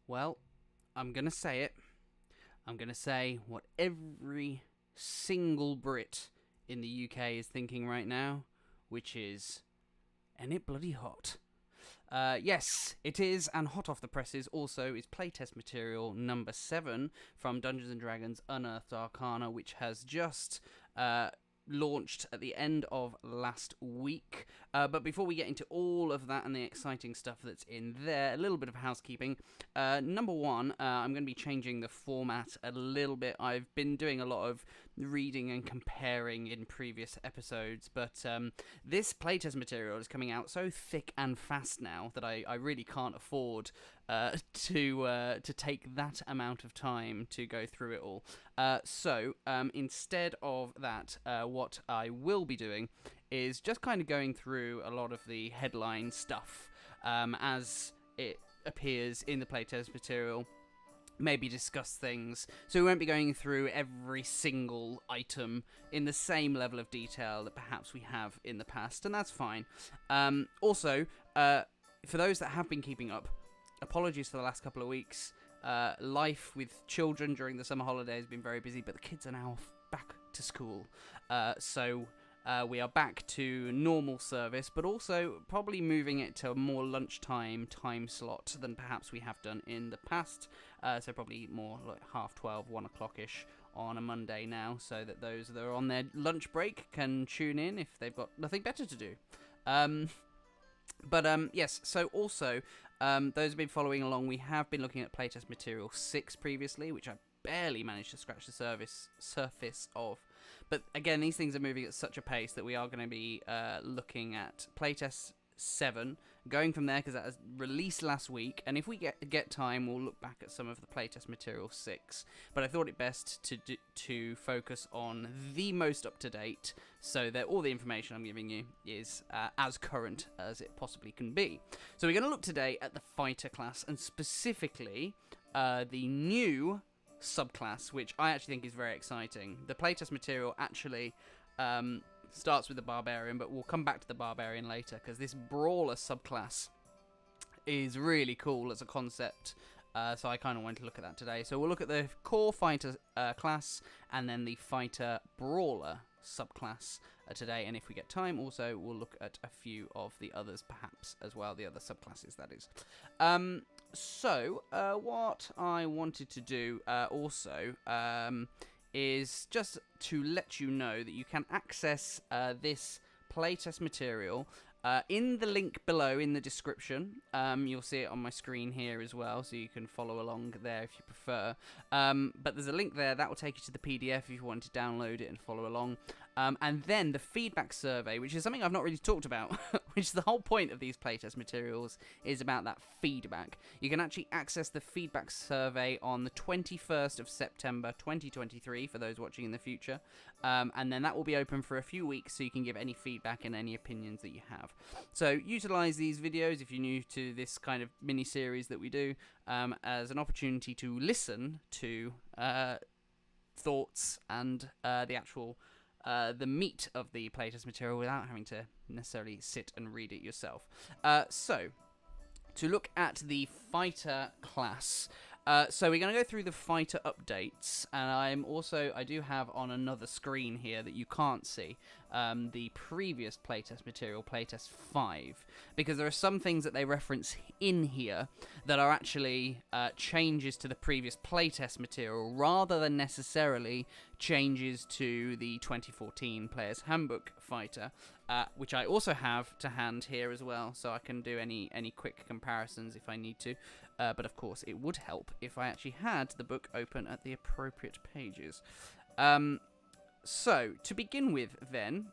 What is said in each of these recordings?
Well, I'm going to say it. I'm going to say what every single Brit in the UK is thinking right now, which is, ain't it bloody hot? Yes, it is, and hot off the presses also is playtest material number 7 from Dungeons & Dragons Unearthed Arcana, which has just launched at the end of last week. But before we get into all of that and the exciting stuff that's in there, a little bit of housekeeping. Number 1, I'm going to be changing the format a little bit. I've been doing a lot of reading and comparing in previous episodes, but this playtest material is coming out so thick and fast now that I really can't afford to take that amount of time to go through it all. So instead of that, what I will be doing is just kind of going through a lot of the headline stuff as it appears in the playtest material. Maybe discuss things, so we won't be going through every single item in the same level of detail that perhaps we have in the past, and that's fine. Also, for those that have been keeping up, apologies for the last couple of weeks. Life with children during the summer holidays has been very busy, but the kids are now back to school, so we are back to normal service, but also probably moving it to a more lunchtime time slot than perhaps we have done in the past. So probably more like 12:30, 1 o'clock-ish on a Monday now, so that those that are on their lunch break can tune in if they've got nothing better to do. Yes, so also, those who've been following along, we have been looking at playtest material 6 previously, which I barely managed to scratch the surface of. But again, these things are moving at such a pace that we are going to be looking at playtest 7, going from there, because that was released last week, and if we get time, we'll look back at some of the playtest material 6. But I thought it best to focus on the most up-to-date, so that all the information I'm giving you is as current as it possibly can be. So we're going to look today at the fighter class, and specifically the new subclass, which I actually think is very exciting. The playtest material actually starts with the barbarian, but we'll come back to the barbarian later, because this brawler subclass is really cool as a concept, so I kind of wanted to look at that today. So we'll look at the core fighter class and then the fighter brawler subclass today, and if we get time also we'll look at a few of the others perhaps as well, the other subclasses that is. So what I wanted to do also is just to let you know that you can access this playtest material in the link below in the description. You'll see it on my screen here as well, so you can follow along there if you prefer. But there's a link there that will take you to the PDF if you want to download it and follow along. And then the feedback survey, which is something I've not really talked about, which is the whole point of these playtest materials, is about that feedback. You can actually access the feedback survey on the 21st of September 2023 for those watching in the future. And then that will be open for a few weeks, so you can give any feedback and any opinions that you have. So utilize these videos, if you're new to this kind of mini-series that we do, as an opportunity to listen to thoughts and the actual the meat of the playtest material without having to necessarily sit and read it yourself. So to look at the fighter class, so we're going to go through the fighter updates, and I do have on another screen here that you can't see the previous playtest material, playtest 5, because there are some things that they reference in here that are actually changes to the previous playtest material rather than necessarily changes to the 2014 Player's Handbook fighter, which I also have to hand here as well, so I can do any quick comparisons if I need to. But of course, it would help if I actually had the book open at the appropriate pages. So, to begin with then,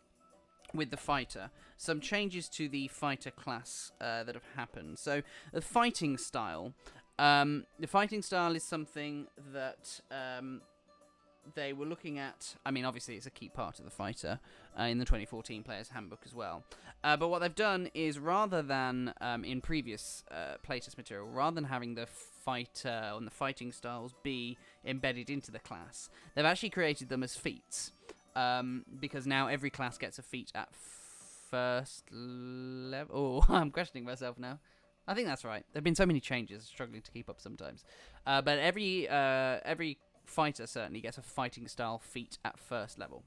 with the fighter, some changes to the fighter class that have happened. So, the fighting style. Is something that they were looking at. I mean, obviously, it's a key part of the fighter in the 2014 Player's Handbook as well. But what they've done is, rather than in previous playtest material, rather than having the fighter and the fighting styles be embedded into the class, they've actually created them as feats. Because now every class gets a feat at first level. Oh, I'm questioning myself now. I think that's right. There have been so many changes, struggling to keep up sometimes. But every fighter certainly gets a fighting style feat at first level.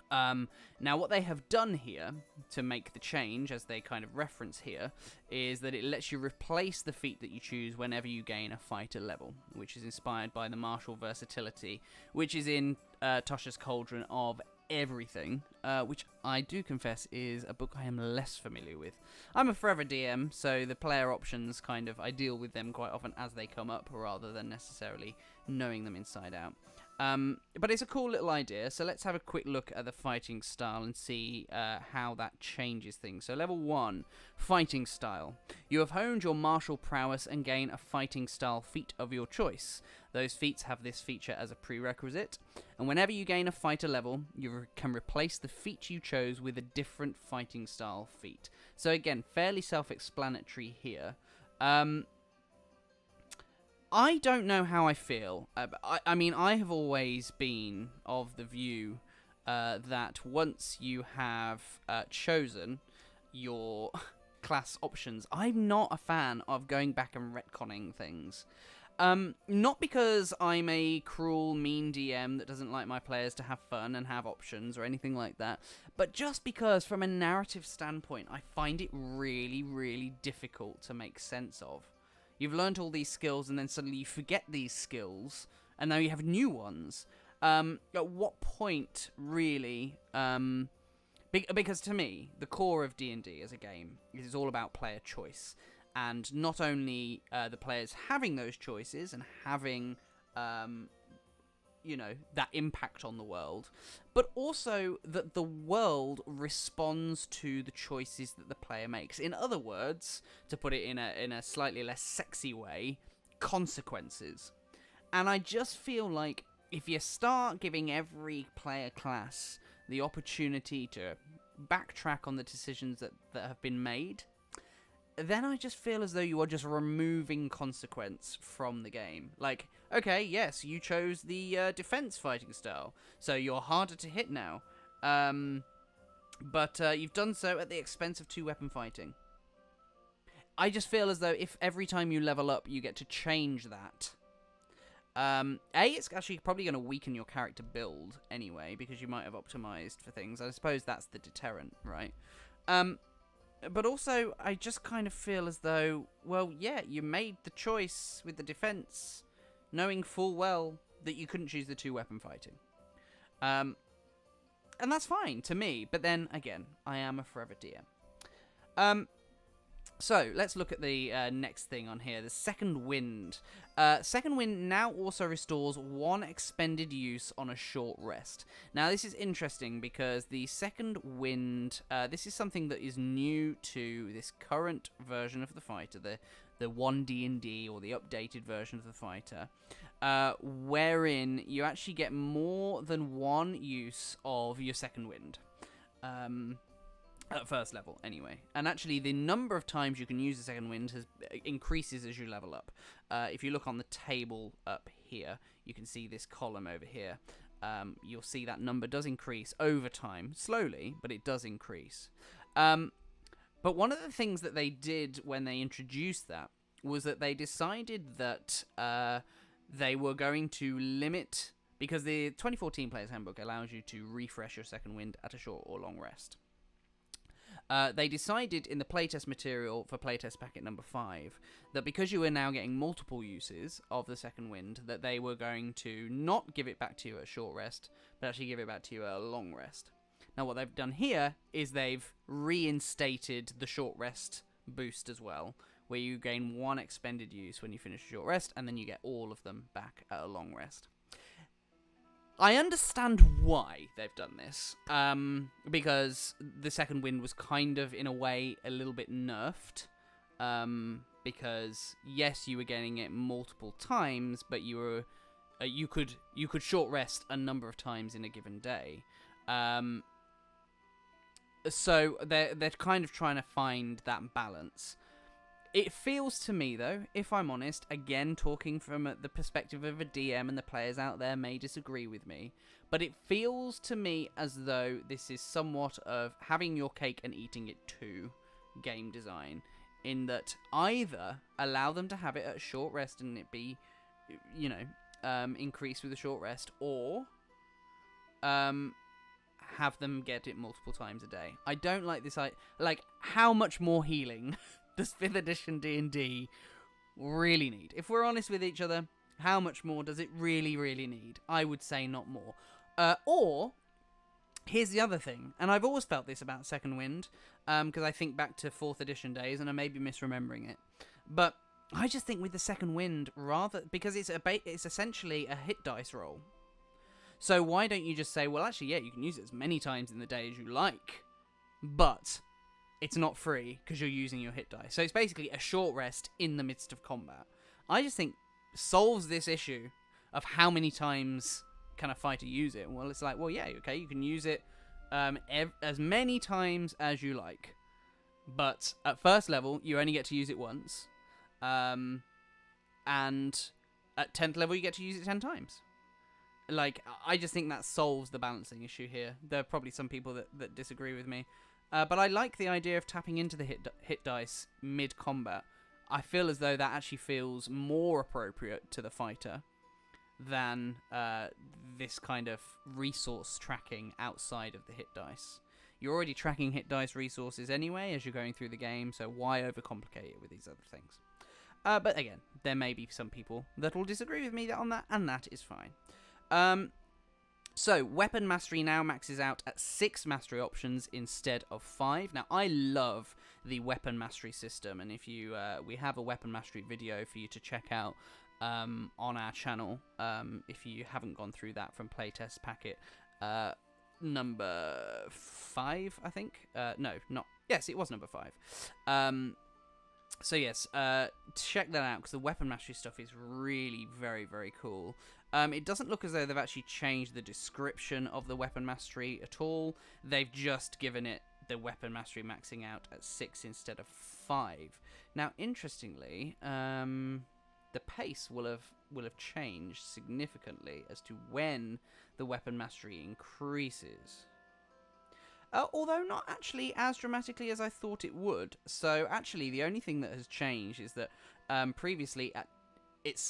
Now, what they have done here to make the change, as they kind of reference here, is that it lets you replace the feat that you choose whenever you gain a fighter level, which is inspired by the martial versatility, which is in Tasha's Cauldron of Everything, which I do confess is a book I am less familiar with. I'm a forever DM, so the player options I deal with them quite often as they come up, rather than necessarily knowing them inside out. But it's a cool little idea, so let's have a quick look at the fighting style and see how that changes things. So level 1, fighting style. You have honed your martial prowess and gain a fighting style feat of your choice. Those feats have this feature as a prerequisite, and whenever you gain a fighter level, you can replace the feat you chose with a different fighting style feat. So again, fairly self-explanatory here. I don't know how I feel. I mean, I have always been of the view that once you have chosen your class options, I'm not a fan of going back and retconning things. Not because I'm a cruel, mean DM that doesn't like my players to have fun and have options or anything like that, but just because from a narrative standpoint, I find it really, really difficult to make sense of. You've learned all these skills and then suddenly you forget these skills, and now you have new ones. At what point, really? Because to me, the core of D&D as a game is all about player choice. And not only the players having those choices and having, that impact on the world, but also that the world responds to the choices that the player makes. In other words, to put it in a slightly less sexy way, consequences. And I just feel like if you start giving every player class the opportunity to backtrack on the decisions that have been made, then I just feel as though you are just removing consequence from the game. Like, okay, yes, you chose the defense fighting style, so you're harder to hit now. But you've done so at the expense of 2-weapon fighting. I just feel as though if every time you level up, you get to change that. It's actually probably going to weaken your character build anyway, because you might have optimized for things. I suppose that's the deterrent, right? But also, I just kind of feel as though, well, yeah, you made the choice with the defense, knowing full well that you couldn't choose the 2-weapon fighting. And that's fine to me, but then, again, I am a forever DM. So, let's look at the next thing on here, the Second Wind. Second Wind now also restores 1 expended use on a short rest. Now, this is interesting because the Second Wind, this is something that is new to this current version of the fighter, the 1D&D, or the updated version of the fighter, wherein you actually get more than 1 use of your Second Wind. At first level, anyway. And actually, the number of times you can use the Second Wind increases as you level up. If you look on the table up here, you can see this column over here. You'll see that number does increase over time. Slowly, but it does increase. But one of the things that they did when they introduced that was that they decided that they were going to limit... Because the 2014 Player's Handbook allows you to refresh your Second Wind at a short or long rest. They decided in the playtest material for playtest packet number 5 that because you were now getting multiple uses of the Second Wind, that they were going to not give it back to you at a short rest, but actually give it back to you at a long rest. Now what they've done here is they've reinstated the short rest boost as well, where you gain 1 expended use when you finish a short rest, and then you get all of them back at a long rest. I understand why they've done this, because the Second Wind was kind of, in a way, a little bit nerfed, because, yes, you were getting it multiple times, but you could short rest a number of times in a given day. So they're kind of trying to find that balance. It feels to me, though, if I'm honest, again, talking from the perspective of a DM, and the players out there may disagree with me, but it feels to me as though this is somewhat of having your cake and eating it too game design, in that either allow them to have it at a short rest and it be, you know, increased with a short rest, or have them get it multiple times a day. I don't like this. Like, how much more healing does 5th edition D&D really need? If we're honest with each other, how much more does it really, really need? I would say not more. Or, here's the other thing, and I've always felt this about Second Wind, because I think back to 4th edition days, and I may be misremembering it, but I just think with the Second Wind, because it's essentially a hit dice roll. So why don't you just say, well, actually, yeah, you can use it as many times in the day as you like, but it's not free because you're using your hit dice. So it's basically a short rest in the midst of combat. I just think solves this issue of how many times can a fighter use it. Well, it's like, well, yeah, okay, you can use it as many times as you like, but at first level, you only get to use it once, and at 10th level, you get to use it 10 times. Like, I just think that solves the balancing issue here. There are probably some people that disagree with me. But I like the idea of tapping into the hit dice mid-combat. I feel as though that actually feels more appropriate to the fighter than this kind of resource tracking outside of the hit dice. You're already tracking hit dice resources anyway as you're going through the game, so why overcomplicate it with these other things? But again, there may be some people that will disagree with me on that, and that is fine. So, Weapon Mastery now maxes out at 6 mastery options instead of 5. Now, I love the Weapon Mastery system, and if you, we have a Weapon Mastery video for you to check out on our channel, if you haven't gone through that from Playtest Packet number 5, I think. No, not... Yes, it was number 5. So yes, check that out, because the Weapon Mastery stuff is really very, very cool. It doesn't look as though they've actually changed the description of the Weapon Mastery at all. They've just given it the Weapon Mastery maxing out at 6 instead of 5. Now, interestingly, the pace will have changed significantly as to when the Weapon Mastery increases. Although not actually as dramatically as I thought it would. So actually, the only thing that has changed is that previously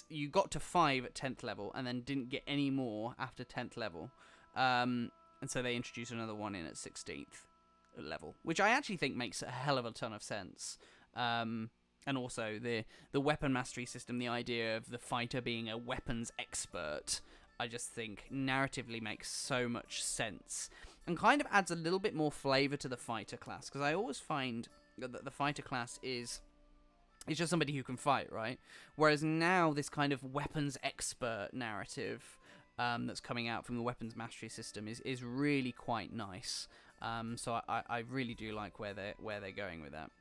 you got to 5 at 10th level and then didn't get any more after 10th level. And so they introduced another one in at 16th level, which I actually think makes a hell of a ton of sense. And also the weapon mastery system, the idea of the fighter being a weapons expert, I just think narratively makes so much sense. And kind of adds a little bit more flavour to the fighter class, because I always find that the fighter class is just somebody who can fight, right? Whereas now this kind of weapons expert narrative that's coming out from the weapons mastery system is really quite nice. So I really do like where they're going with that.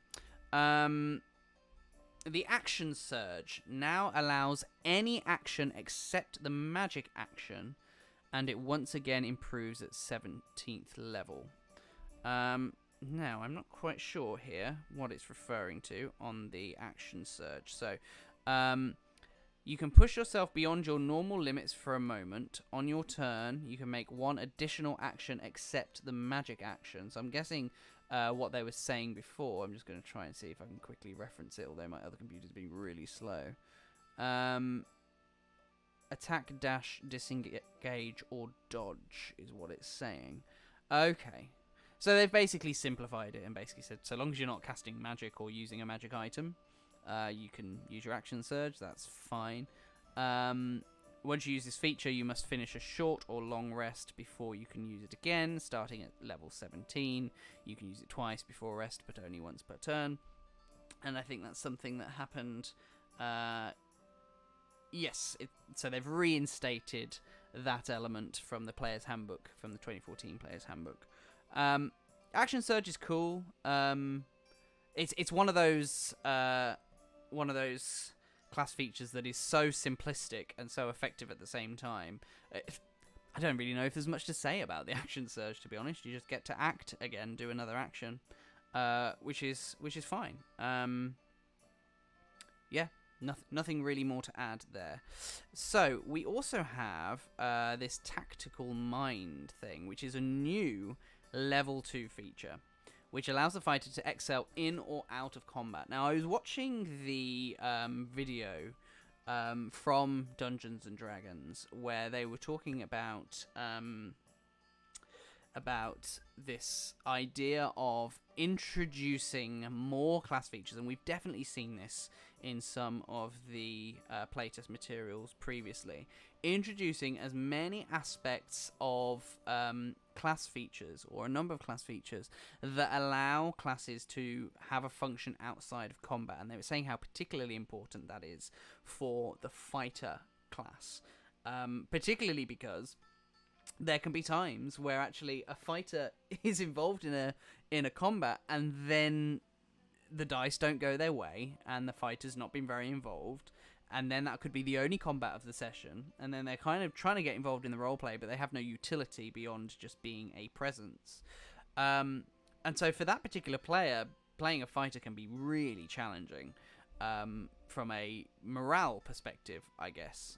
The action surge now allows any action except the magic action, and it once again improves at 17th level. Now, I'm not quite sure here what it's referring to on the action surge. So, you can push yourself beyond your normal limits for a moment. On your turn, you can make one additional action except the magic action. So I'm guessing what they were saying before. I'm just going to try and see if I can quickly reference it, although my other computer's being really slow. Attack, dash, disengage, or dodge is what it's saying. Okay. So they've basically simplified it and basically said, so long as you're not casting magic or using a magic item, you can use your action surge. That's fine. Once you use this feature, you must finish a short or long rest before you can use it again. Starting at level 17, you can use it twice before rest, but only once per turn. And I think that's something that happened... Yes, so they've reinstated that element from the Player's Handbook, from the 2014 Player's Handbook. Action Surge is cool. It's one of those class features that is so simplistic and so effective at the same time. I don't really know if there's much to say about the Action Surge, to be honest. You just get to act again, do another action, which is fine. Yeah. Nothing really more to add there. So, we also have this Tactical Mind thing, which is a new level 2 feature, which allows the fighter to excel in or out of combat. Now, I was watching the video from Dungeons and Dragons where they were talking about this idea of introducing more class features, and we've definitely seen this in some of the playtest materials previously, introducing as many aspects of class features, or a number of class features, that allow classes to have a function outside of combat. And they were saying how particularly important that is for the fighter class, particularly because there can be times where actually a fighter is involved in a combat, and then the dice don't go their way, and the fighter's not been very involved, and then that could be the only combat of the session, and then they're kind of trying to get involved in the roleplay, but they have no utility beyond just being a presence. And so for that particular player, playing a fighter can be really challenging from a morale perspective, I guess.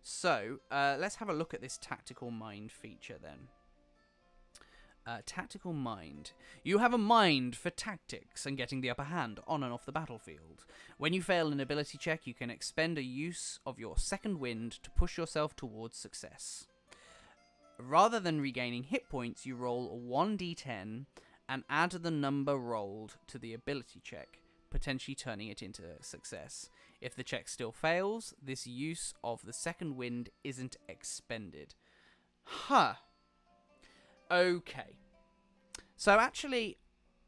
So let's have a look at this Tactical Mind feature then. Tactical Mind. You have a mind for tactics and getting the upper hand on and off the battlefield. When you fail an ability check, you can expend a use of your second wind to push yourself towards success. Rather than regaining hit points, you roll a 1d10 and add the number rolled to the ability check, potentially turning it into a success. If the check still fails, this use of the second wind isn't expended. Huh. Okay. So actually,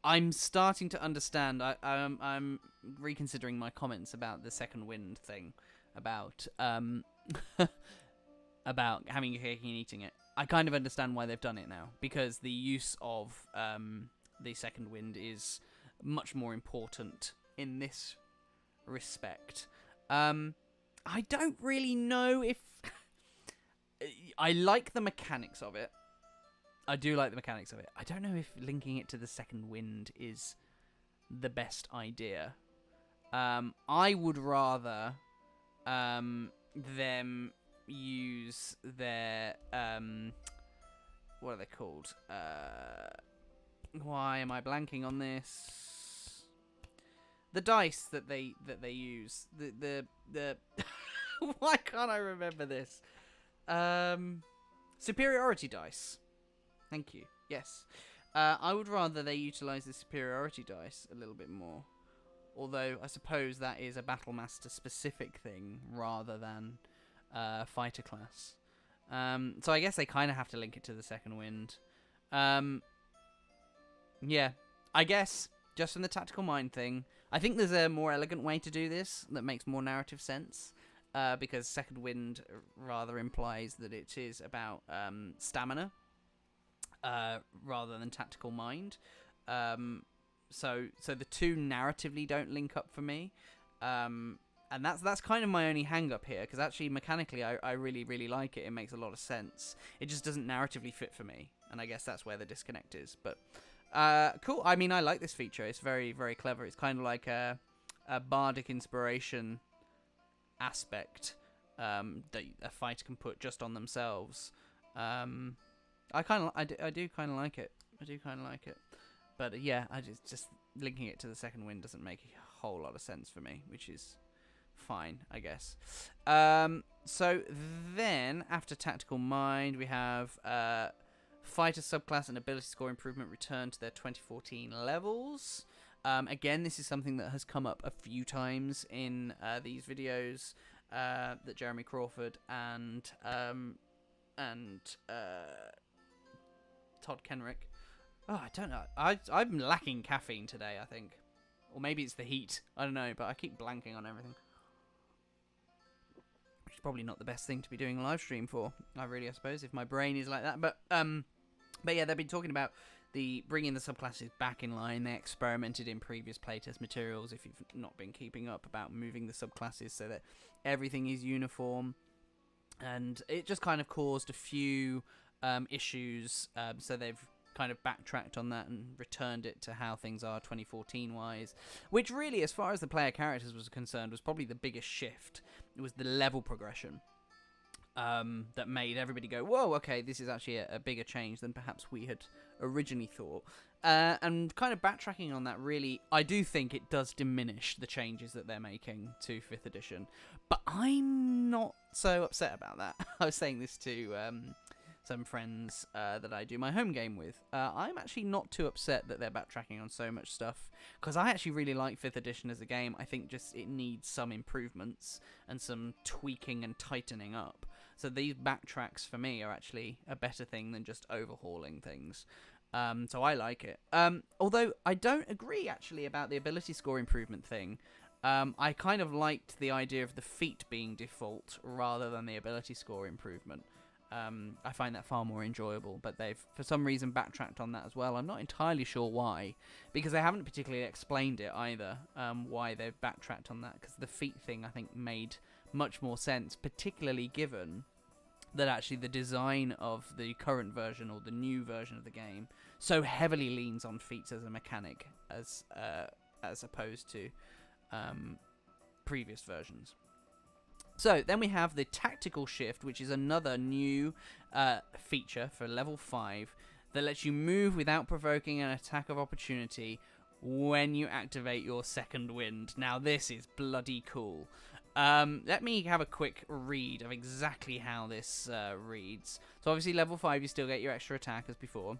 I'm starting to understand. I'm reconsidering my comments about the second wind thing, about about having your cake and eating it. I kind of understand why they've done it now, because the use of the second wind is much more important in this respect. I don't really know if I like the mechanics of it. I do like the mechanics of it. I don't know if linking it to the second wind is the best idea. I would rather them use their what are they called? Why am I blanking on this? The dice that they use. The why can't I remember this? Superiority dice. Thank you. Yes. I would rather they utilise the superiority dice a little bit more. Although, I suppose that is a Battlemaster specific thing rather than fighter class. So I guess they kind of have to link it to the second wind. Yeah. I guess, just from the Tactical Mind thing, I think there's a more elegant way to do this that makes more narrative sense. Because second wind rather implies that it is about stamina. Rather than Tactical Mind. So the two narratively don't link up for me. And that's kind of my only hang-up here, because actually mechanically I really, really like it. It makes a lot of sense. It just doesn't narratively fit for me, and I guess that's where the disconnect is. But cool. I mean, I like this feature. It's very, very clever. It's kind of like a Bardic inspiration aspect that a fighter can put just on themselves. I do kind of like it. But yeah, I just linking it to the second wind doesn't make a whole lot of sense for me, which is fine, I guess. So then after Tactical Mind, we have fighter subclass and ability score improvement return to their 2014 levels. Again, this is something that has come up a few times in these videos that Jeremy Crawford and Todd Kenrick. Oh, I don't know. I'm lacking caffeine today, I think. Or maybe it's the heat. I don't know, but I keep blanking on everything. Which is probably not the best thing to be doing a live stream for. I suppose, if my brain is like that. But yeah, they've been talking about bringing the subclasses back in line. They experimented in previous playtest materials, if you've not been keeping up, about moving the subclasses so that everything is uniform. And it just kind of caused a few issues, so they've kind of backtracked on that and returned it to how things are 2014 wise, which really, as far as the player characters was concerned, was probably the biggest shift. It was the level progression. that made everybody go, whoa, okay, this is actually a bigger change than perhaps we had originally thought. And kind of backtracking on that, really, I do think it does diminish the changes that they're making to 5th edition. But I'm not so upset about that. I was saying this to some friends that I do my home game with. I'm actually not too upset that they're backtracking on so much stuff, because I actually really like 5th edition as a game. I think just it needs some improvements and some tweaking and tightening up. So these backtracks for me are actually a better thing than just overhauling things. So I like it. Although I don't agree actually about the ability score improvement thing. I kind of liked the idea of the feat being default rather than the ability score improvement. I find that far more enjoyable, but they've for some reason backtracked on that as well. I'm not entirely sure why, because they haven't particularly explained it either, why they've backtracked on that, because the feat thing I think made much more sense, particularly given that actually the design of the current version or the new version of the game so heavily leans on feats as a mechanic as opposed to previous versions. So then we have the tactical shift, which is another new feature for level 5 that lets you move without provoking an attack of opportunity when you activate your second wind. Now this is bloody cool. Let me have a quick read of exactly how this reads. So obviously level 5 you still get your extra attack as before.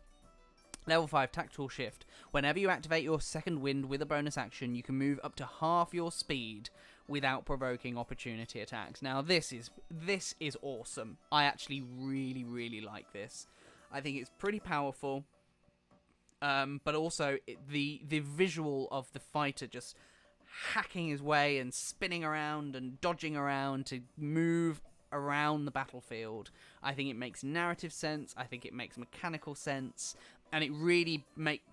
Level 5 tactical shift. Whenever you activate your second wind with a bonus action, you can move up to half your speed without provoking opportunity attacks. Now this is awesome. I actually really like this. I think it's pretty powerful. But also the visual of the fighter just hacking his way and spinning around and dodging around to move around the battlefield. I think it makes narrative sense. I think it makes mechanical sense. And it really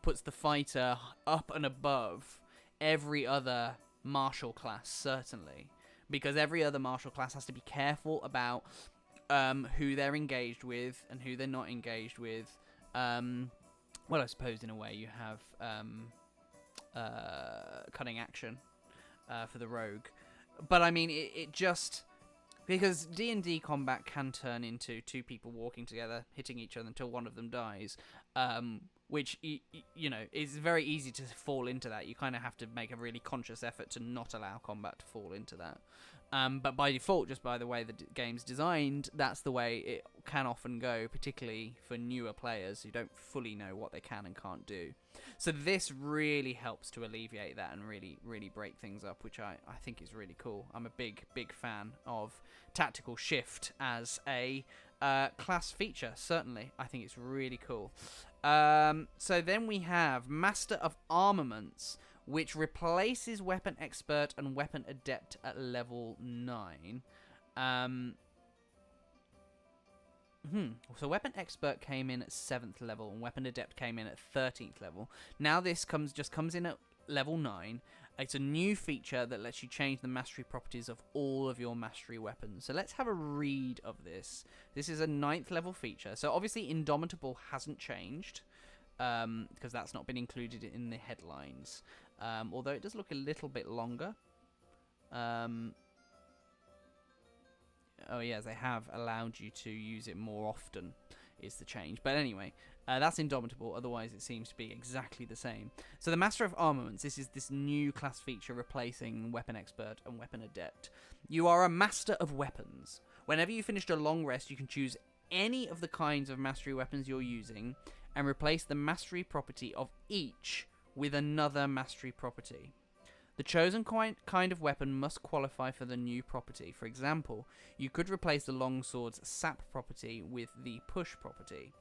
puts the fighter up and above every other martial class, certainly. Because every other martial class has to be careful about who they're engaged with and who they're not engaged with. Well, I suppose in a way you have cutting action for the rogue. But I mean, it just... Because D&D combat can turn into two people walking together, hitting each other until one of them dies, which, you know, is very easy to fall into that. You kind of have to make a really conscious effort to not allow combat to fall into that. But by default, just by the way the game's designed, that's the way it can often go, particularly for newer players who don't fully know what they can and can't do. So this really helps to alleviate that and really break things up, which I think is really cool. I'm a big fan of tactical shift as a class feature, certainly. I think it's really cool. So then we have Master of Armaments, which replaces Weapon Expert and Weapon Adept at level 9. So Weapon Expert came in at 7th level and Weapon Adept came in at 13th level. Now this comes in at level 9. It's a new feature that lets you change the mastery properties of all of your mastery weapons. So let's have a read of this. This is a 9th level feature. So obviously Indomitable hasn't changed, because that's not been included in the headlines. Although it does look a little bit longer. Oh yes, they have allowed you to use it more often, is the change. But anyway, that's Indomitable, otherwise it seems to be exactly the same. So the Master of Armaments, this is this new class feature replacing Weapon Expert and Weapon Adept. You are a Master of Weapons. Whenever you finished a long rest, you can choose any of the kinds of mastery weapons you're using and replace the mastery property of each with another mastery property. The chosen kind of weapon must qualify for the new property. For example, you could replace the longsword's sap property with the push property.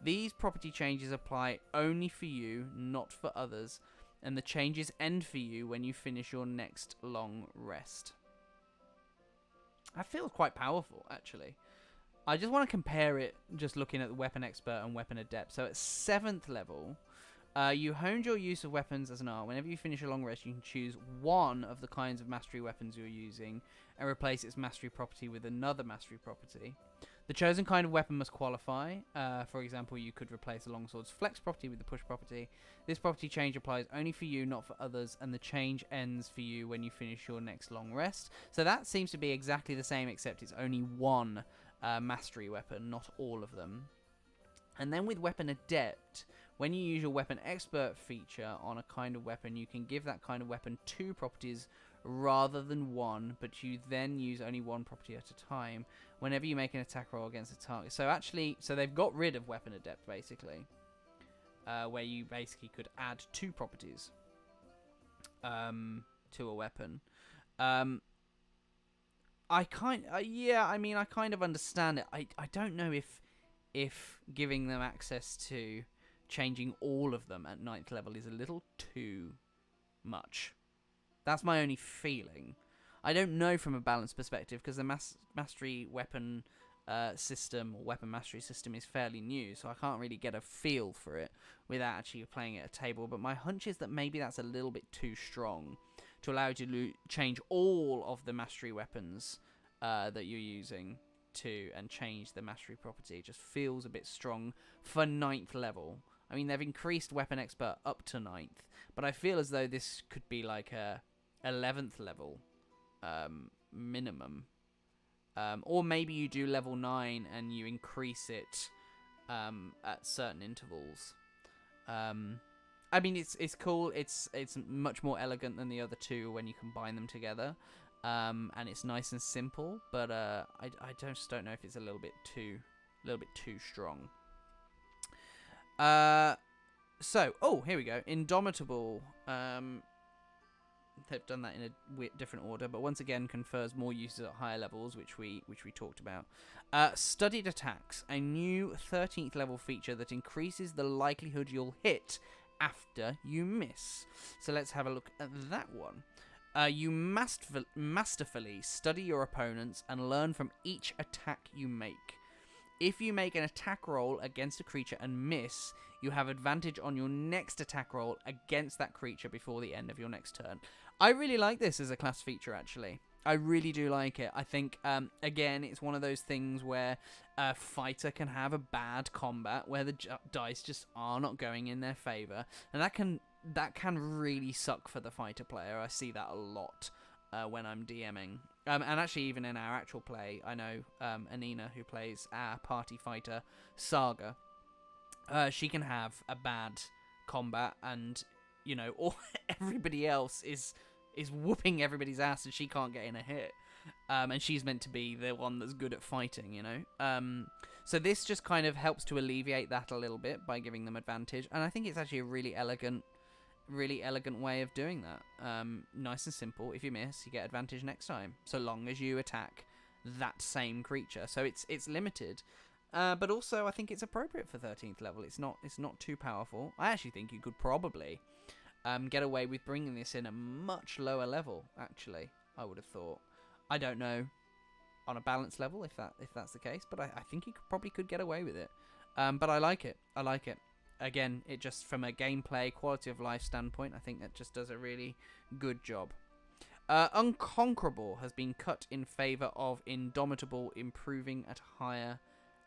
These property changes apply only for you, not for others, and the changes end for you when you finish your next long rest. That feels quite powerful, actually. I just want to compare it, just looking at the Weapon Expert and Weapon Adept. So at 7th level, you honed your use of weapons as an art. Whenever you finish a long rest, you can choose one of the kinds of mastery weapons you're using and replace its mastery property with another mastery property. The chosen kind of weapon must qualify. For example, you could replace the longsword's flex property with the push property. This property change applies only for you, not for others, and the change ends for you when you finish your next long rest. So that seems to be exactly the same, except it's only one mastery weapon, not all of them. And then with Weapon Adept, when you use your Weapon Expert feature on a kind of weapon, you can give that kind of weapon 2 properties rather than 1, but you then use only 1 property at a time whenever you make an attack roll against a target. So actually, they've got rid of Weapon Adept, basically, where you basically could add 2 properties to a weapon. I kind of understand it. I don't know if giving them access to changing all of them at 9th level is a little too much. That's my only feeling. I don't know from a balance perspective, because the mastery weapon system, or weapon mastery system, is fairly new, so I can't really get a feel for it without actually playing it at a table. But my hunch is that maybe that's a little bit too strong to allow you to change all of the mastery weapons that you're using and change the mastery property. It just feels a bit strong for 9th level. I mean, they've increased Weapon Expert up to 9th, but I feel as though this could be like a 11th level minimum. Or maybe you do level 9 and you increase it at certain intervals. I mean, it's cool. It's much more elegant than the other 2 when you combine them together. And it's nice and simple, but I just don't know if it's a little bit too strong. So, here we go. Indomitable. They've done that in a different order, but once again confers more uses at higher levels, which we talked about. Studied Attacks, a new 13th level feature that increases the likelihood you'll hit after you miss. So let's have a look at that one. You masterfully study your opponents and learn from each attack you make. If you make an attack roll against a creature and miss, you have advantage on your next attack roll against that creature before the end of your next turn. I really like this as a class feature, actually. I really do like it. I think, again, it's one of those things where a fighter can have a bad combat where the dice just are not going in their favour, and that can really suck for the fighter player. I see that a lot when I'm DMing. And actually, even in our actual play, I know Anina, who plays our party fighter, Saga, she can have a bad combat, and, you know, or everybody else is whooping everybody's ass and she can't get in a hit. And she's meant to be the one that's good at fighting, you know. So this just kind of helps to alleviate that a little bit by giving them advantage. And I think it's actually a really elegant way of doing that. Nice and simple. If you miss, you get advantage next time, so long as you attack that same creature. So it's limited, but also I think it's appropriate for 13th level. It's not too powerful. I actually think you could probably get away with bringing this in a much lower level. Actually, I would have thought. I don't know on a balanced level if that's the case, but I think you probably could get away with it. But I like it. Again, it just, from a gameplay, quality of life standpoint, I think that just does a really good job. Unconquerable has been cut in favour of Indomitable, improving at higher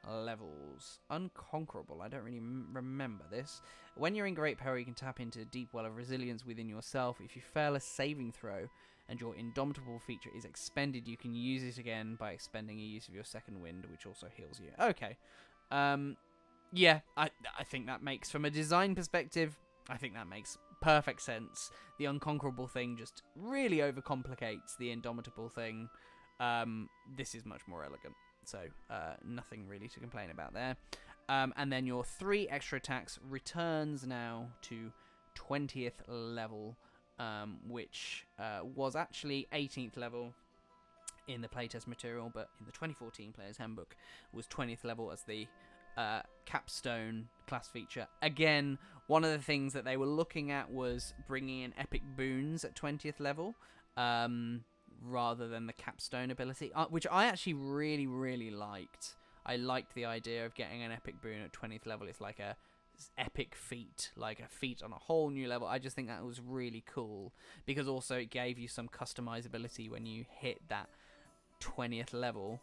levels. Unconquerable, I don't really remember this. When you're in great peril, you can tap into a deep well of resilience within yourself. If you fail a saving throw and your Indomitable feature is expended, you can use it again by expending a use of your second wind, which also heals you. Okay. Yeah, I think that makes, from a design perspective, I think that makes perfect sense. The Unconquerable thing just really overcomplicates the Indomitable thing. This is much more elegant, so nothing really to complain about there. And then your 3 extra attacks returns now to 20th level, which was actually 18th level in the playtest material, but in the 2014 Player's Handbook was 20th level as the capstone class feature. Again, one of the things that they were looking at was bringing in epic boons at 20th level rather than the capstone ability, which I actually really liked. I liked the idea of getting an epic boon at 20th level. It's like a epic feat, like a feat on a whole new level. I just think that was really cool, because also it gave you some customizability when you hit that 20th level.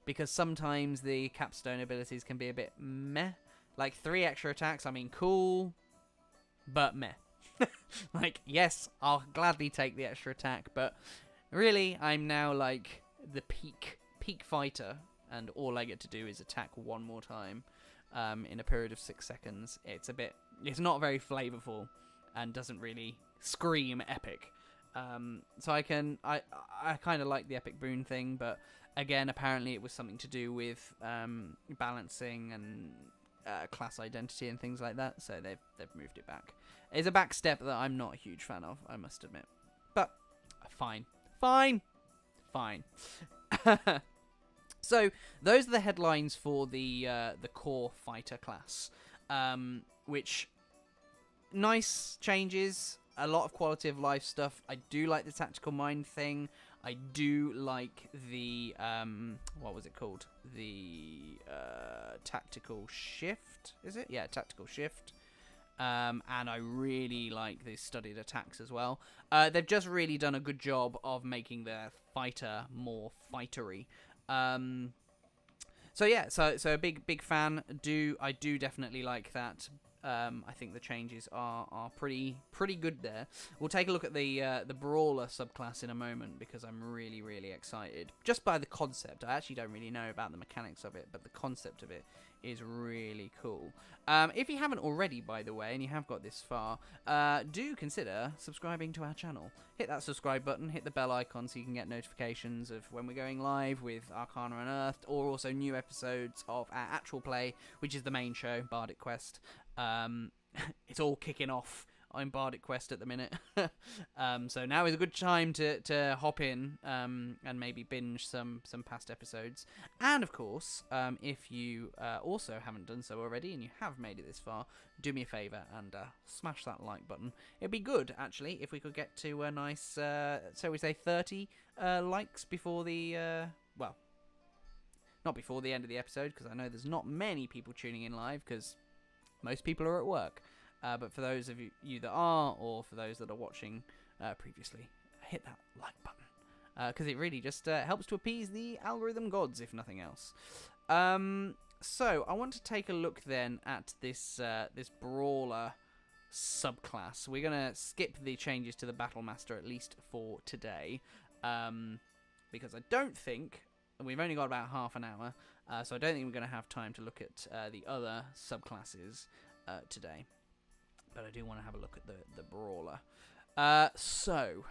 Because sometimes the capstone abilities can be a bit meh. Like 3 extra attacks, I mean, cool, but meh. Like, yes, I'll gladly take the extra attack, but really, I'm now like the peak fighter, and all I get to do is attack one more time in a period of 6 seconds. It's not very flavorful and doesn't really scream epic. So I kind of like the epic boon thing, but again, apparently it was something to do with balancing and class identity and things like that, so they've moved it back. It's a back step that I'm not a huge fan of, I must admit. But fine. So those are the headlines for the core fighter class, which nice changes, a lot of quality of life stuff. I do like the tactical mind thing. I do like the what was it called? The tactical shift, is it? Yeah, tactical shift. And I really like the studied attacks as well. They've just really done a good job of making their fighter more fightery. So yeah, so a big fan. I do definitely like that. I think the changes are pretty good there. We'll take a look at the Brawler subclass in a moment, because I'm really excited just by the concept. I actually don't really know about the mechanics of it, but the concept of it is really cool. If you haven't already, by the way, and you have got this far, do consider subscribing to our channel. Hit that subscribe button, hit the bell icon so you can get notifications of when we're going live with Arcana Unearthed, or also new episodes of our actual play, which is the main show, Bardic Quest. It's all kicking off on Bardic Quest at the minute. So now is a good time to hop in and maybe binge some past episodes. And of course, if you also haven't done so already and you have made it this far, do me a favour and smash that like button. It'd be good, actually, if we could get to a nice, so we say 30 likes before the, well, not before the end of the episode, because I know there's not many people tuning in live, because most people are at work. But for those of you that are, or for those that are watching previously, hit that like button, because it really just helps to appease the algorithm gods, if nothing else. So I want to take a look then at this Brawler subclass. We're going to skip the changes to the Battle Master, at least for today, because I don't think, we've only got about half an hour, so I don't think we're going to have time to look at the other subclasses today. But I do want to have a look at the Brawler. So,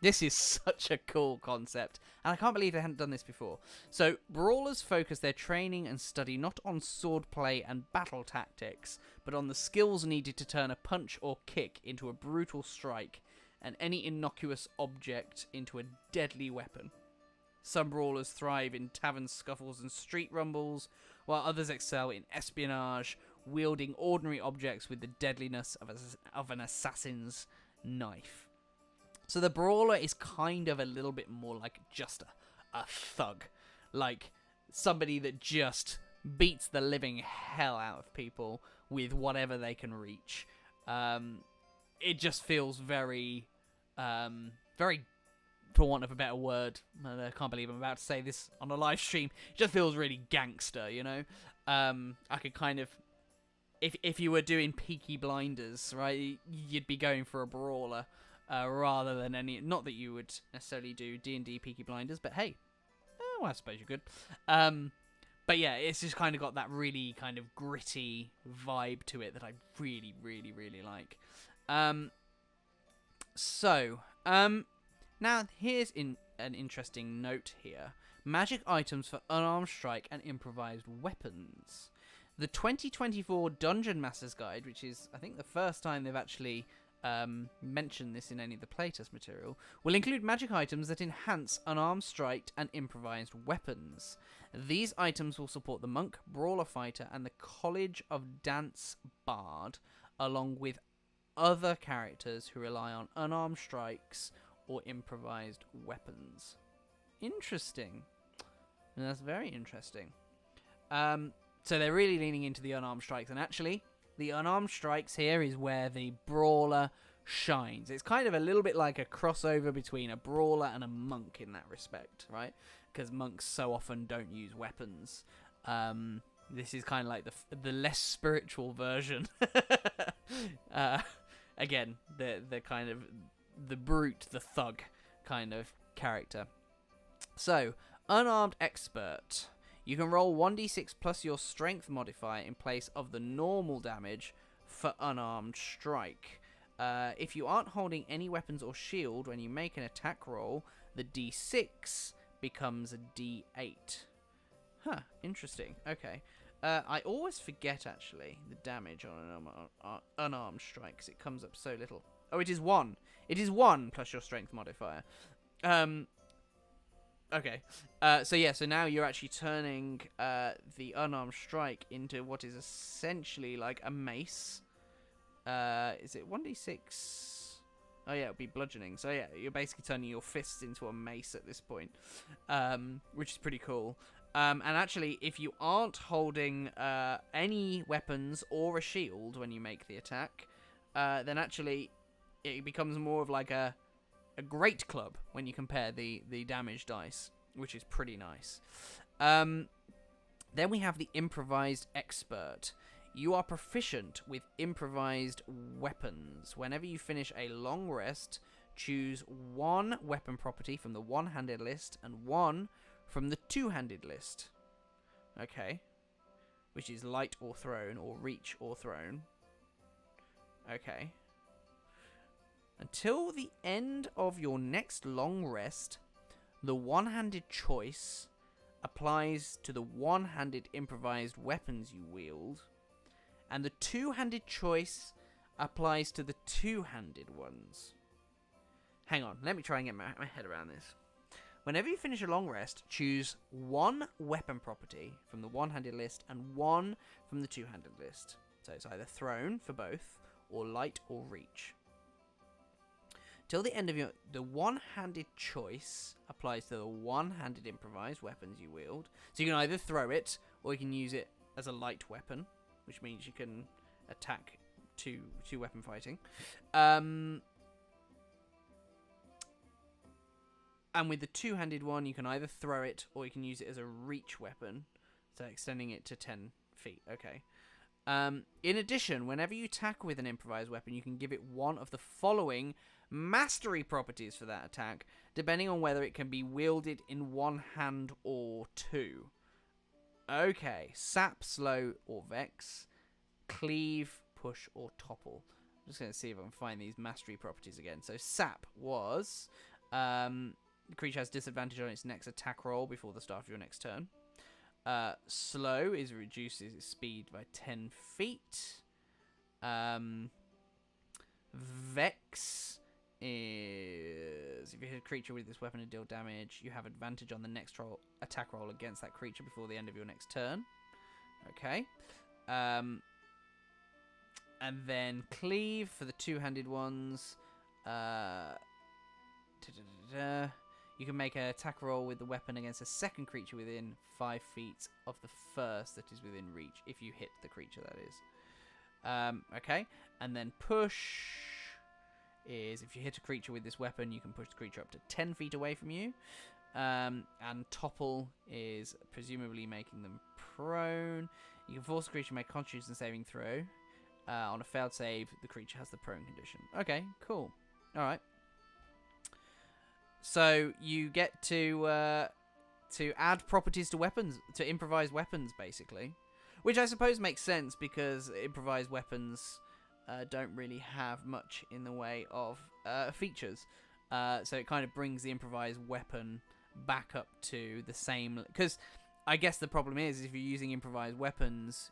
this is such a cool concept, and I can't believe they hadn't done this before. So, Brawlers focus their training and study not on swordplay and battle tactics, but on the skills needed to turn a punch or kick into a brutal strike, and any innocuous object into a deadly weapon. Some Brawlers thrive in tavern scuffles and street rumbles, while others excel in espionage, wielding ordinary objects with the deadliness of an assassin's knife. So the Brawler is kind of a little bit more like just a thug. Like somebody that just beats the living hell out of people with whatever they can reach. It just feels very, very, for want of a better word, I can't believe I'm about to say this on a live stream, it just feels really gangster, you know? I could kind of, if you were doing Peaky Blinders, right, you'd be going for a Brawler rather than any, not that you would necessarily do D&D Peaky Blinders, but hey, well, I suppose you could. But yeah, it's just kind of got that really kind of gritty vibe to it that I really like. Now, here's an interesting note here. Magic items for unarmed strike and improvised weapons. The 2024 Dungeon Master's Guide, which is, I think, the first time they've actually mentioned this in any of the playtest material, will include magic items that enhance unarmed strike and improvised weapons. These items will support the Monk, Brawler Fighter, and the College of Dance Bard, along with other characters who rely on unarmed strikes or improvised weapons. Interesting. And that's very interesting. So they're really leaning into the unarmed strikes, and actually, the unarmed strikes here is where the Brawler shines. It's kind of a little bit like a crossover between a Brawler and a Monk in that respect, right? Because monks so often don't use weapons. This is kind of like the less spiritual version. Again, the kind of the brute, the thug kind of character. So, unarmed expert. You can roll 1d6 plus your strength modifier in place of the normal damage for unarmed strike. If you aren't holding any weapons or shield when you make an attack roll, the d6 becomes a d8. Huh, interesting. Okay. I always forget, actually, the damage on an unarmed strike, because it comes up so little. Oh, it is 1. It is 1 plus your strength modifier. Okay. So now you're actually turning the unarmed strike into what is essentially like a mace. Is it 1d6? Oh yeah, it'll be bludgeoning. So yeah, you're basically turning your fists into a mace at this point, which is pretty cool. And actually, if you aren't holding any weapons or a shield when you make the attack, then actually it becomes more of like a great club when you compare the damage dice, which is pretty nice. Then we have the improvised expert. You are proficient with improvised weapons. Whenever you finish a long rest, choose one weapon property from the one-handed list and one from the two-handed list. Okay. Which is light or thrown, or reach or thrown. Okay. Until the end of your next long rest, the one-handed choice applies to the one-handed improvised weapons you wield, and the two-handed choice applies to the two-handed ones. Hang on, let me try and get my head around this. Whenever you finish a long rest, choose one weapon property from the one-handed list and one from the two-handed list. So it's either thrown for both, or light or reach. Till the end of the one-handed choice applies to the one-handed improvised weapons you wield. So you can either throw it, or you can use it as a light weapon, which means you can attack two weapon fighting. And with the two-handed one, you can either throw it, or you can use it as a reach weapon, so extending it to 10 feet. Okay. In addition, whenever you attack with an improvised weapon, you can give it one of the following mastery properties for that attack, depending on whether it can be wielded in one hand or two. Okay, sap, slow, or vex, cleave, push, or topple. I'm just going to see if I can find these mastery properties again. So sap was, the creature has disadvantage on its next attack roll before the start of your next turn. Slow is reduces its speed by 10 feet. Vex is if you hit a creature with this weapon and deal damage, you have advantage on the next attack roll against that creature before the end of your next turn. Okay. And then cleave for the two-handed ones. You can make an attack roll with the weapon against a second creature within 5 feet of the first that is within reach, if you hit the creature, that is. Okay, and then push is if you hit a creature with this weapon, you can push the creature up to 10 feet away from you. And topple is presumably making them prone. You can force a creature to make a Constitution saving throw. On a failed save, the creature has the prone condition. Okay, cool. All right. So you get to add properties to weapons, to improvised weapons, basically, which I suppose makes sense because improvised weapons don't really have much in the way of features. So it kind of brings the improvised weapon back up to the same. Because I guess the problem is if you're using improvised weapons,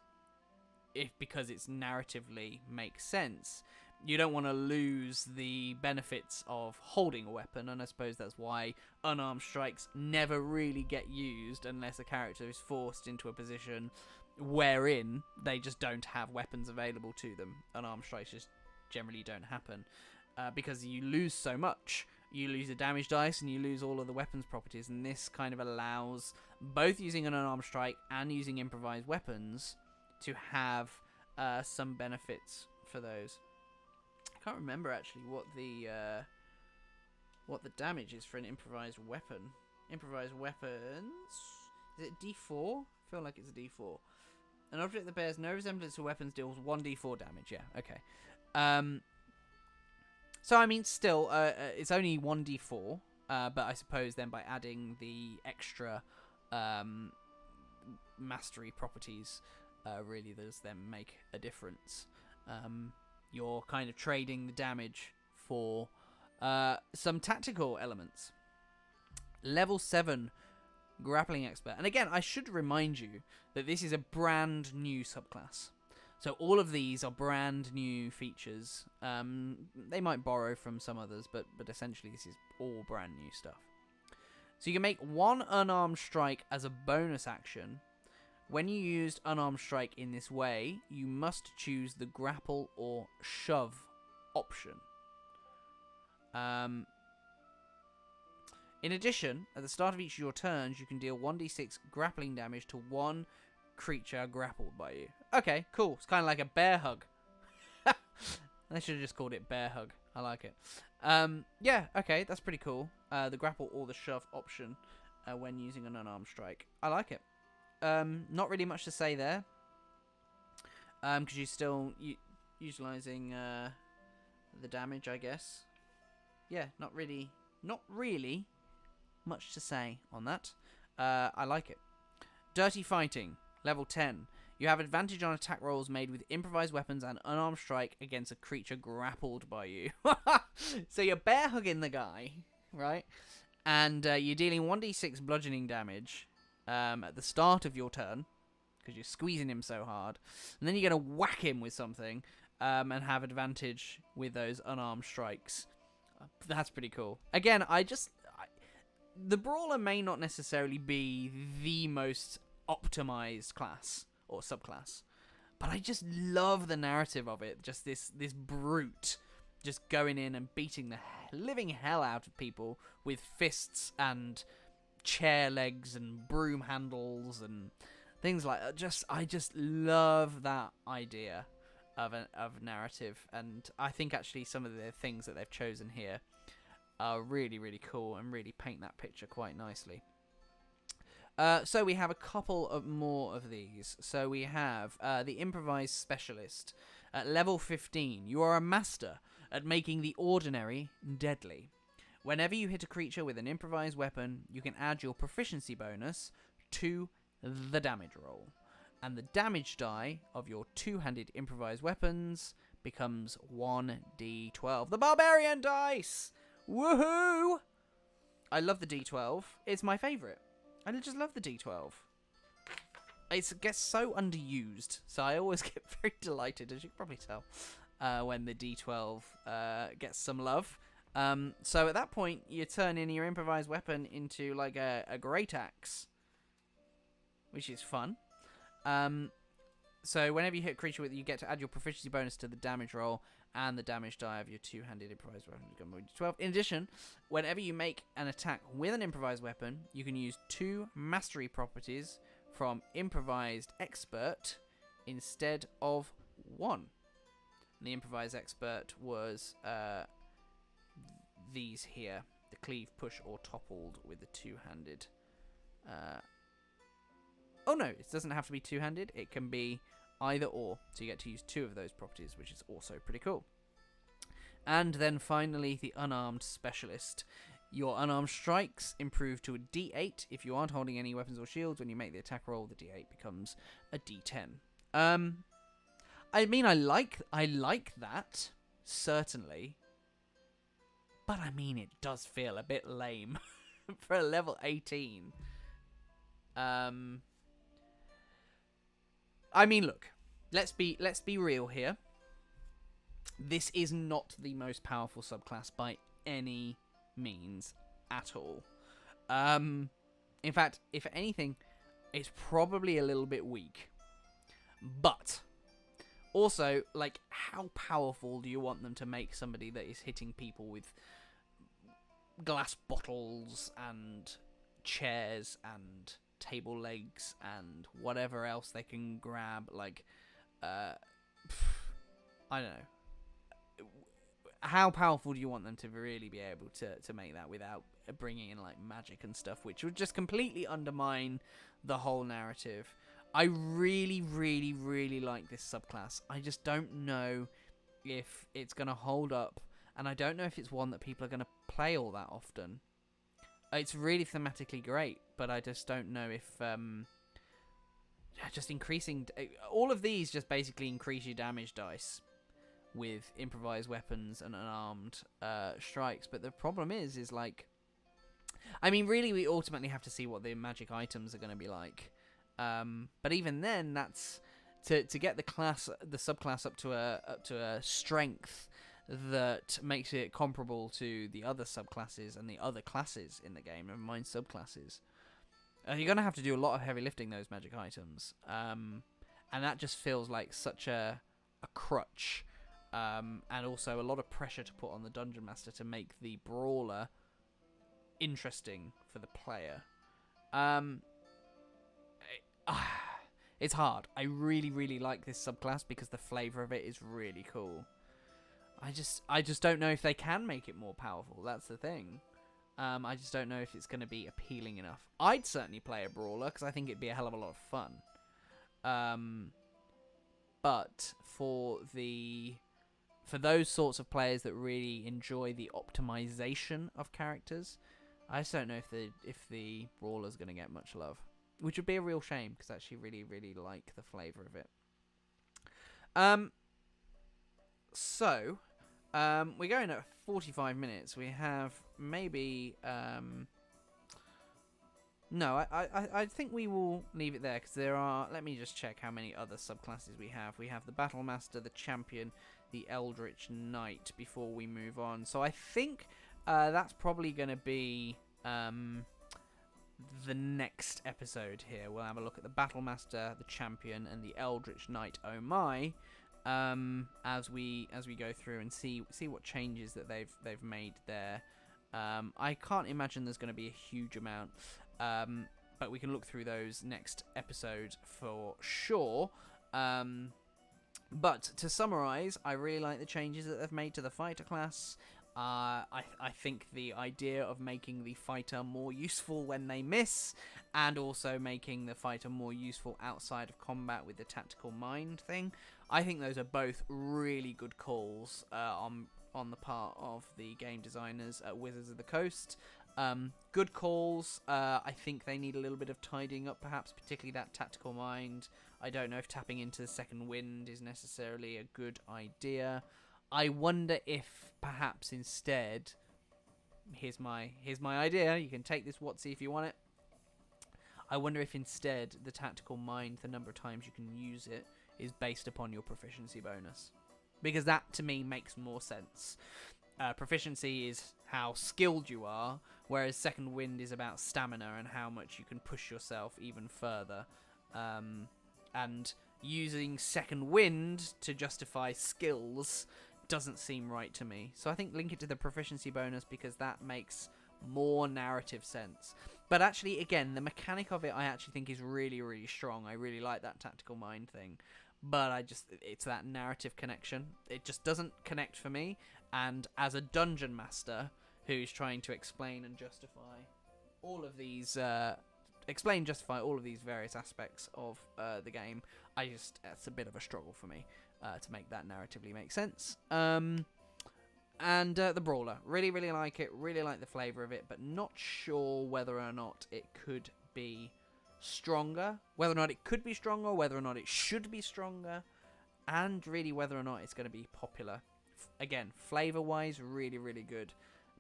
because it's narratively makes sense, you don't want to lose the benefits of holding a weapon, and I suppose that's why unarmed strikes never really get used unless a character is forced into a position wherein they just don't have weapons available to them. Unarmed strikes just generally don't happen because you lose so much. You lose the damage dice and you lose all of the weapons properties, and this kind of allows both using an unarmed strike and using improvised weapons to have some benefits for those. I can't remember actually what the damage is for an improvised weapon. Improvised weapons, is it D4? I feel like it's a D4. An object that bears no resemblance to weapons deals 1d4 damage. Yeah, okay. So I mean, still, it's only 1d4, but I suppose then by adding the extra mastery properties really does then make a difference. You're kind of trading the damage for some tactical elements. Level 7 Grappling Expert. And again, I should remind you that this is a brand new subclass. So all of these are brand new features. They might borrow from some others, but essentially this is all brand new stuff. So you can make one unarmed strike as a bonus action. When you used unarmed strike in this way, you must choose the grapple or shove option. In addition, at the start of each of your turns, you can deal 1d6 grappling damage to one creature grappled by you. Okay, cool. It's kind of like a bear hug. They should have just called it bear hug. I like it. Yeah, okay, that's pretty cool. The grapple or the shove option when using an unarmed strike. I like it. Not really much to say there. Because you're still utilizing the damage, I guess. Yeah, not really much to say on that. I like it. Dirty Fighting, level 10. You have advantage on attack rolls made with improvised weapons and unarmed strike against a creature grappled by you. So you're bear hugging the guy, right? And you're dealing 1d6 bludgeoning damage at the start of your turn, because you're squeezing him so hard. And then you're going to whack him with something and have advantage with those unarmed strikes. That's pretty cool. Again, the Brawler may not necessarily be the most optimized class or subclass, but I just love the narrative of it. Just this brute just going in and beating the living hell out of people with fists and chair legs and broom handles and things like that. I just love that idea of narrative, and I think actually some of the things that they've chosen here are really, really cool and really paint that picture quite nicely. So we have a couple of more of these. So we have the Improvised Specialist at level 15. You are a master at making the ordinary deadly. Whenever you hit a creature with an improvised weapon, you can add your proficiency bonus to the damage roll. And the damage die of your two-handed improvised weapons becomes 1d12. The Barbarian dice! Woohoo! I love the d12. It's my favourite. I just love the d12. It gets so underused, so I always get very delighted, as you can probably tell, when the d12 gets some love. So at that point, you turn in your improvised weapon into like a great axe, which is fun. So whenever you hit a creature with it, you get to add your proficiency bonus to the damage roll and the damage die of your two-handed improvised weapon. 12. In addition, whenever you make an attack with an improvised weapon, you can use 2 mastery properties from Improvised Expert instead of 1. And the Improvised Expert was these here. The cleave, push, or toppled with the two-handed... Oh no, it doesn't have to be two-handed. It can be either or. So you get to use 2 of those properties, which is also pretty cool. And then finally, the Unarmed Specialist. Your unarmed strikes improve to a D8 if you aren't holding any weapons or shields. When you make the attack roll, the D8 becomes a D10. I mean, I like that, certainly. But I mean, it does feel a bit lame for a level 18. I mean, look, let's be real here. This is not the most powerful subclass by any means at all. In fact, if anything, it's probably a little bit weak. But also, like, how powerful do you want them to make somebody that is hitting people with glass bottles and chairs and table legs and whatever else they can grab? Like, I don't know. How powerful do you want them to really be able to make that without bringing in like magic and stuff, which would just completely undermine the whole narrative? I really, really, really like this subclass. I just don't know if it's going to hold up, and I don't know if it's one that people are going to play all that often. It's really thematically great, but I just don't know if just increasing. All of these just basically increase your damage dice with improvised weapons and unarmed strikes. But the problem is like, I mean, really, we ultimately have to see what the magic items are going to be like. But even then, that's to get the subclass up to a strength that makes it comparable to the other subclasses and the other classes in the game, never mind subclasses. You're going to have to do a lot of heavy lifting those magic items. And that just feels like such a crutch. And also a lot of pressure to put on the Dungeon Master to make the Brawler interesting for the player. It's hard. I really, really like this subclass because the flavour of it is really cool. I just don't know if they can make it more powerful. That's the thing. I just don't know if it's going to be appealing enough. I'd certainly play a Brawler because I think it'd be a hell of a lot of fun. But for those sorts of players that really enjoy the optimization of characters, I just don't know if the Brawler's going to get much love, which would be a real shame because I actually really, really like the flavour of it. So, we're going at 45 minutes. We have maybe... No, I think we will leave it there because there are... Let me just check how many other subclasses we have. We have the Battle Master, the Champion, the Eldritch Knight before we move on. So I think that's probably going to be the next episode here. We'll have a look at the Battle Master, the Champion, and the Eldritch Knight. Oh my! As we go through and see what changes that they've made there. I can't imagine there's going to be a huge amount, but we can look through those next episode for sure. But to summarise, I really like the changes that they've made to the fighter class. I think the idea of making the fighter more useful when they miss, and also making the fighter more useful outside of combat with the tactical mind thing, I think those are both really good calls on the part of the game designers at Wizards of the Coast. Good calls. I think they need a little bit of tidying up, perhaps, particularly that tactical mind. I don't know if tapping into the second wind is necessarily a good idea. I wonder if perhaps instead, here's my idea. You can take this Watsy if you want it. I wonder if instead the tactical mind, the number of times you can use it, is based upon your proficiency bonus, because that to me makes more sense. Proficiency is how skilled you are, whereas second wind is about stamina and how much you can push yourself even further. And using second wind to justify skills doesn't seem right to me. So I think link it to the proficiency bonus because that makes more narrative sense. But actually, again, the mechanic of it I actually think is really, really strong. I really like that tactical mind thing. But it's that narrative connection. It just doesn't connect for me. And as a dungeon master who's trying to explain and justify all of these, justify all of these various aspects of the game, it's a bit of a struggle for me to make that narratively make sense. And the Brawler, really, really like it. Really like the flavour of it, but not sure whether or not it could be stronger, whether or not it could be stronger, whether or not it should be stronger, and really whether or not it's going to be popular. Again, flavour wise, really, really good,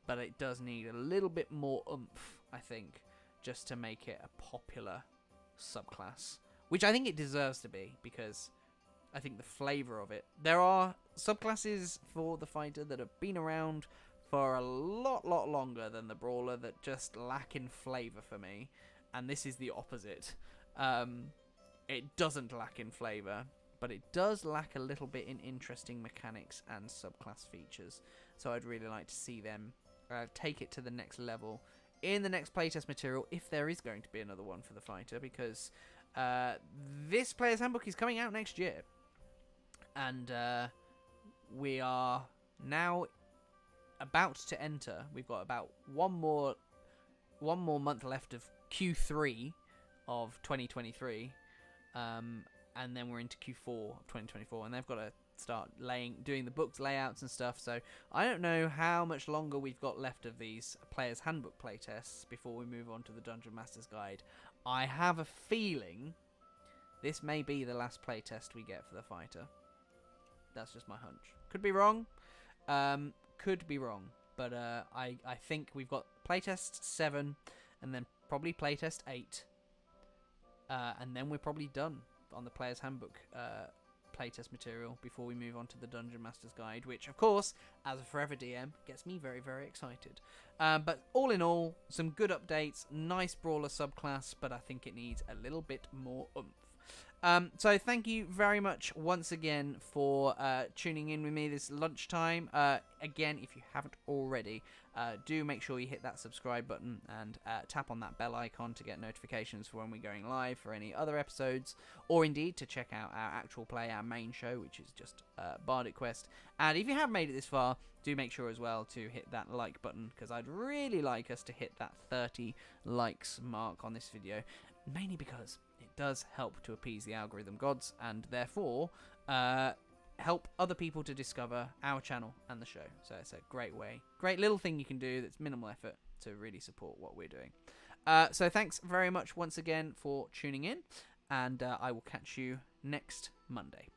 but it does need a little bit more oomph, I think, just to make it a popular subclass, which I think it deserves to be, because I think the flavour of it, there are subclasses for the fighter that have been around for a lot longer than the Brawler that just lack in flavour for me. And this is the opposite. It doesn't lack in flavour, but it does lack a little bit in interesting mechanics and subclass features. So I'd really like to see them take it to the next level in the next playtest material, if there is going to be another one for the fighter, because this Player's Handbook is coming out next year. And we are now about to enter. We've got about one more month left of Q3 of 2023, and then we're into Q4 of 2024, and they've got to start doing the books layouts and stuff. So I don't know how much longer we've got left of these Player's Handbook playtests before we move on to the Dungeon Master's Guide. I have a feeling this may be the last playtest we get for the fighter. That's just my hunch. Could be wrong. Could be wrong. But I think we've got playtest 7, and then probably playtest 8. And then we're probably done on the Player's Handbook playtest material before we move on to the Dungeon Master's Guide, which, of course, as a forever DM, gets me very, very excited. But all in all, some good updates, nice Brawler subclass, but I think it needs a little bit more oomph. So thank you very much once again for tuning in with me this lunchtime. Again, if you haven't already, do make sure you hit that subscribe button and tap on that bell icon to get notifications for when we're going live for any other episodes, or indeed to check out our actual play, our main show, which is just Bardic Quest. And if you have made it this far, do make sure as well to hit that like button, because I'd really like us to hit that 30 likes mark on this video, mainly because it does help to appease the algorithm gods, and therefore help other people to discover our channel and the show. So it's a great way, great little thing you can do that's minimal effort to really support what we're doing. So thanks very much once again for tuning in, and I will catch you next Monday.